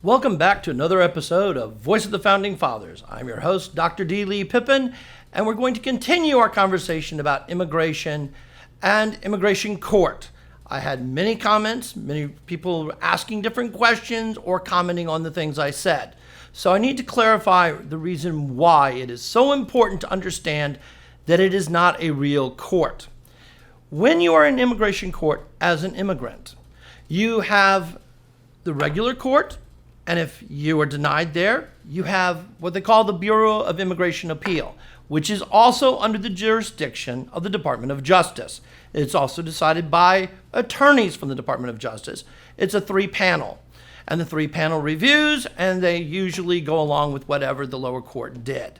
Welcome back to another episode of Voice of the Founding Fathers. I'm your host, Dr. D. Lee Pippin, and we're going to continue our conversation about immigration and immigration court. I had many comments, many people asking different questions or commenting on the things I said. So I need to clarify the reason why it is so important to understand that it is not a real court. When you are in immigration court as an immigrant, you have the regular court, and if you are denied there, you have what they call the Bureau of Immigration Appeal, which is also under the jurisdiction of the Department of Justice. It's also decided by attorneys from the Department of Justice. It's a 3-panel, and the 3-panel reviews, and they usually go along with whatever the lower court did.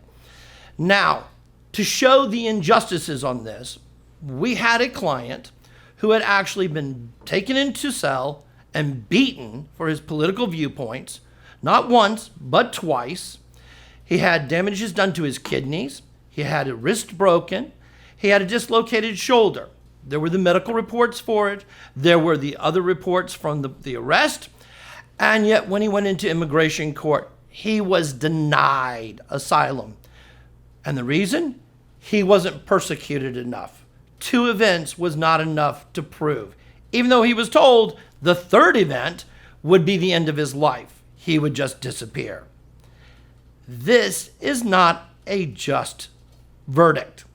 Now, to show the injustices on this, we had a client who had actually been taken into cell and beaten for his political viewpoints, not once, but twice. He had damages done to his kidneys. He had a wrist broken. He had a dislocated shoulder. There were the medical reports for it. There were the other reports from the arrest. And yet when he went into immigration court, he was denied asylum. And the reason? He wasn't persecuted enough. 2 events was not enough to prove. Even though he was told the 3rd event would be the end of his life. He would just disappear. This is not a just verdict.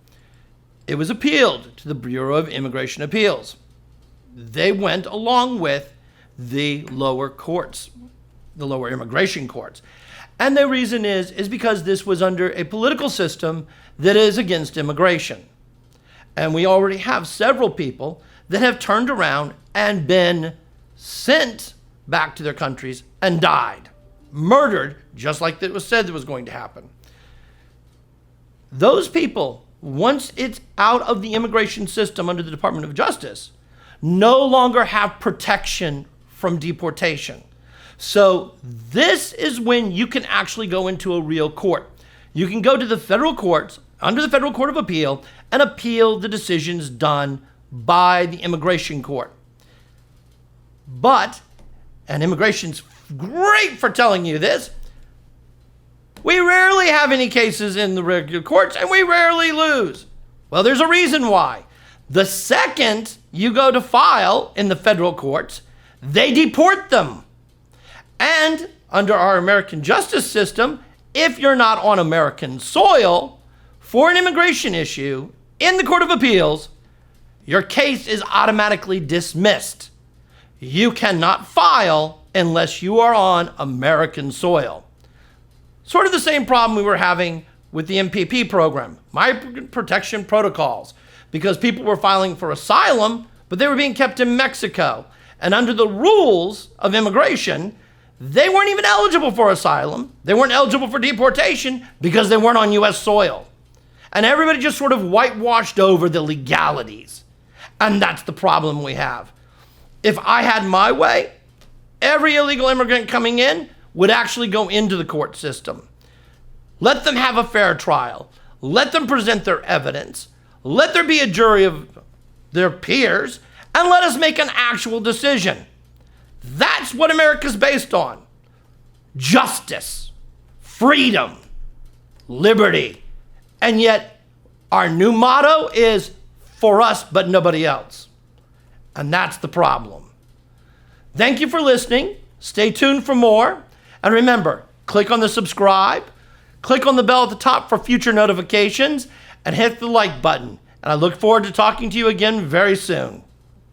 It was appealed to the Bureau of Immigration Appeals. They went along with the lower courts, the lower immigration courts. And the reason is because this was under a political system that is against immigration. And we already have several people that have turned around and been sent back to their countries and died, murdered, just like it was said that was going to happen. Those people, once it's out of the immigration system under the Department of Justice, no longer have protection from deportation. So this is when you can actually go into a real court. You can go to the federal courts, under the Federal Court of Appeal, and appeal the decisions done by the immigration court. But, and immigration's great for telling you this, we rarely have any cases in the regular courts and we rarely lose. Well, there's a reason why. The second you go to file in the federal courts, they deport them. And under our American justice system, if you're not on American soil for an immigration issue in the Court of Appeals, your case is automatically dismissed. You cannot file unless you are on American soil. Sort of the same problem we were having with the MPP program, Migrant Protection Protocols, because people were filing for asylum, but they were being kept in Mexico. And under the rules of immigration, they weren't even eligible for asylum. They weren't eligible for deportation because they weren't on U.S. soil. And everybody just sort of whitewashed over the legalities. And that's the problem we have. If I had my way, every illegal immigrant coming in would actually go into the court system. Let them have a fair trial. Let them present their evidence. Let there be a jury of their peers, and let us make an actual decision. That's what America's based on. Justice, freedom, liberty. And yet our new motto is for us, but nobody else. And that's the problem. Thank you for listening. Stay tuned for more. And remember, click on the subscribe, click on the bell at the top for future notifications, and hit the like button. And I look forward to talking to you again very soon.